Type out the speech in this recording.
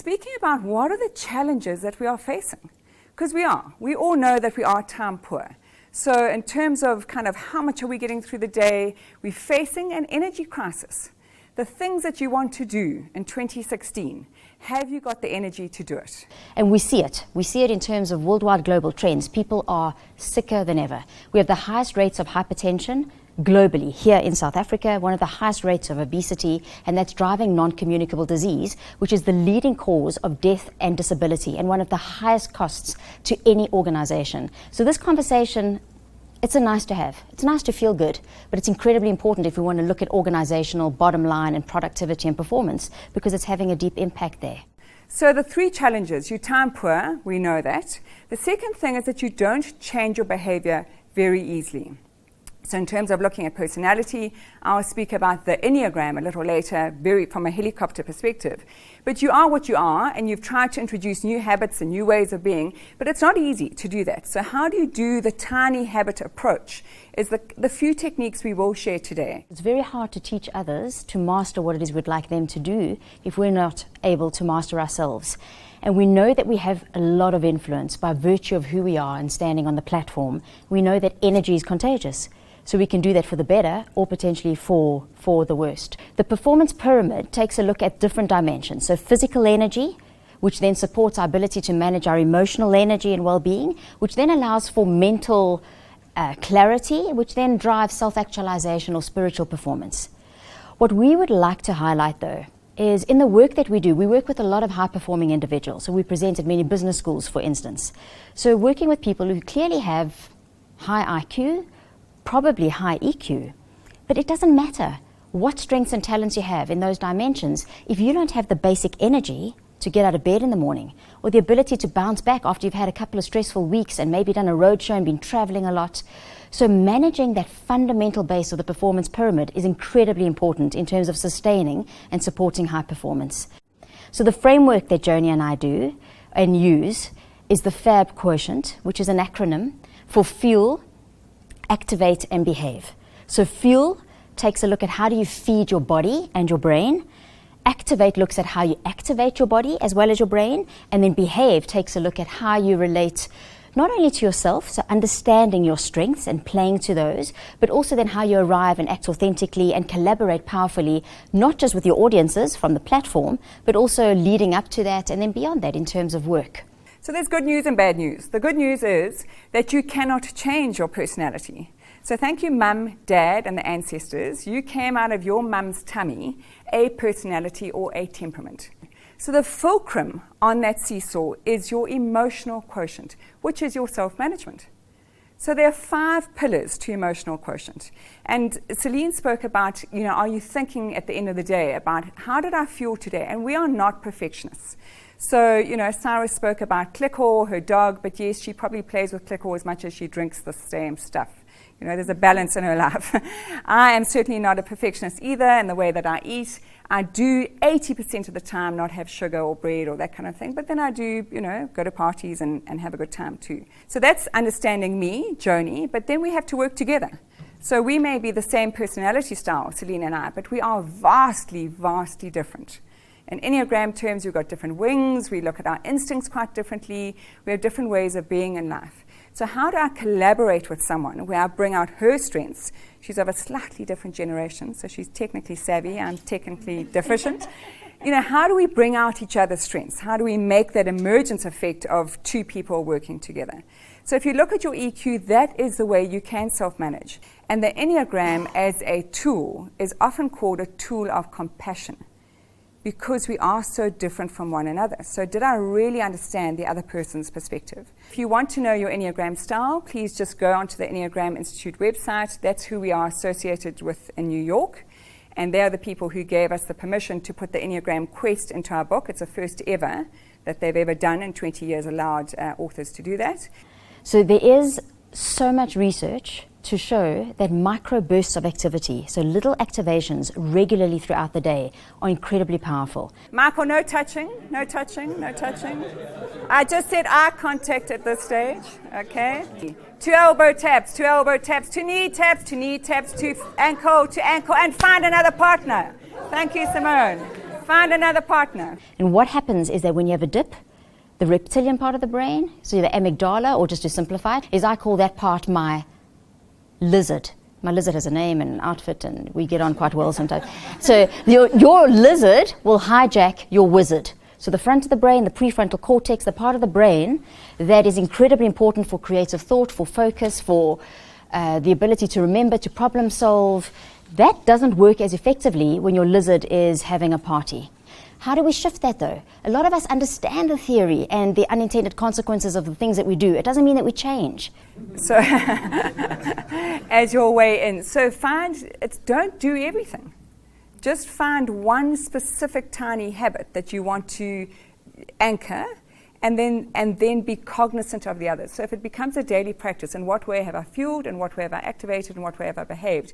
speaking about what are the challenges that we are facing. Because we all know that we are time poor. So in terms of kind of how much are we getting through the day, we're facing an energy crisis. The things that you want to do in 2016, have you got the energy to do it? And we see it. We see it in terms of worldwide global trends. People are sicker than ever. We have the highest rates of hypertension globally. Here in South Africa, one of the highest rates of obesity, and that's driving non-communicable disease, which is the leading cause of death and disability, and one of the highest costs to any organization. So this conversation, it's a nice to have. It's nice to feel good, but it's incredibly important if we want to look at organizational bottom line and productivity and performance, because it's having a deep impact there. So the three challenges: you're time poor, we know that. The second thing is that you don't change your behavior very easily. So in terms of looking at personality, I'll speak about the Enneagram a little later, very from a helicopter perspective. But you are what you are, and you've tried to introduce new habits and new ways of being, but it's not easy to do that. So how do you do the tiny habit approach is the few techniques we will share today. It's very hard to teach others to master what it is we'd like them to do if we're not able to master ourselves. And we know that we have a lot of influence by virtue of who we are and standing on the platform. We know that energy is contagious. So we can do that for the better or potentially for the worst. The performance pyramid takes a look at different dimensions. So physical energy, which then supports our ability to manage our emotional energy and well-being, which then allows for mental clarity, which then drives self-actualization or spiritual performance. What we would like to highlight, though, is in the work that we do, we work with a lot of high-performing individuals. So we present at many business schools, for instance. So working with people who clearly have high IQ, probably high EQ, but it doesn't matter what strengths and talents you have in those dimensions if you don't have the basic energy to get out of bed in the morning, or the ability to bounce back after you've had a couple of stressful weeks and maybe done a road show and been traveling a lot. So managing that fundamental base of the performance pyramid is incredibly important in terms of sustaining and supporting high performance. So the framework that Joni and I do and use is the FAB Quotient, which is an acronym for fuel, activate and behave. So fuel takes a look at how do you feed your body and your brain. Activate looks at how you activate your body as well as your brain. And then behave takes a look at how you relate not only to yourself, so understanding your strengths and playing to those, but also then how you arrive and act authentically and collaborate powerfully, not just with your audiences from the platform, but also leading up to that and then beyond that in terms of work. So there's good news and bad news. The good news is that you cannot change your personality. So thank you, Mum, Dad, and the ancestors. You came out of your mum's tummy a personality or a temperament. So the fulcrum on that seesaw is your emotional quotient, which is your self-management. So there are 5 pillars to emotional quotient. And Celynn spoke about, are you thinking at the end of the day about how did I feel today? And we are not perfectionists. So, Cyrus spoke about Clicker, her dog, but yes, she probably plays with Clicker as much as she drinks the same stuff. There's a balance in her life. I am certainly not a perfectionist either in the way that I eat. I do 80% of the time not have sugar or bread or that kind of thing, but then I do, go to parties and have a good time too. So that's understanding me, Joni, but then we have to work together. So we may be the same personality style, Celynn and I, but we are vastly, vastly different. In Enneagram terms, we've got different wings, we look at our instincts quite differently, we have different ways of being in life. So how do I collaborate with someone where I bring out her strengths? She's of a slightly different generation, so she's technically savvy, I'm technically deficient. How do we bring out each other's strengths? How do we make that emergence effect of 2 people working together? So if you look at your EQ, that is the way you can self-manage. And the Enneagram as a tool is often called a tool of compassion, because we are so different from one another. So did I really understand the other person's perspective? If you want to know your Enneagram style, please just go onto the Enneagram Institute website. That's who we are associated with in New York. And they are the people who gave us the permission to put the Enneagram Quest into our book. It's the first ever that they've ever done in 20 years, allowed authors to do that. So there is so much research to show that micro bursts of activity, so little activations regularly throughout the day, are incredibly powerful. Michael, no touching, no touching, no touching. I just said eye contact at this stage, okay? 2 elbow taps, 2 elbow taps, 2 knee taps, 2 knee taps, 2 ankle, and find another partner. Thank you, Simone. Find another partner. And what happens is that when you have a dip, the reptilian part of the brain, so the amygdala, or just to simplify it, is I call that part my lizard. My lizard has a name and an outfit, and we get on quite well sometimes. So your lizard will hijack your wizard. So the front of the brain, the prefrontal cortex, the part of the brain that is incredibly important for creative thought, for focus, for the ability to remember, to problem solve, that doesn't work as effectively when your lizard is having a party. How do we shift that though? A lot of us understand the theory and the unintended consequences of the things that we do. It doesn't mean that we change. So, as your way in. So don't do everything. Just find one specific tiny habit that you want to anchor, and then be cognizant of the others. So if it becomes a daily practice, in what way have I fueled, in what way have I activated, in what way have I behaved?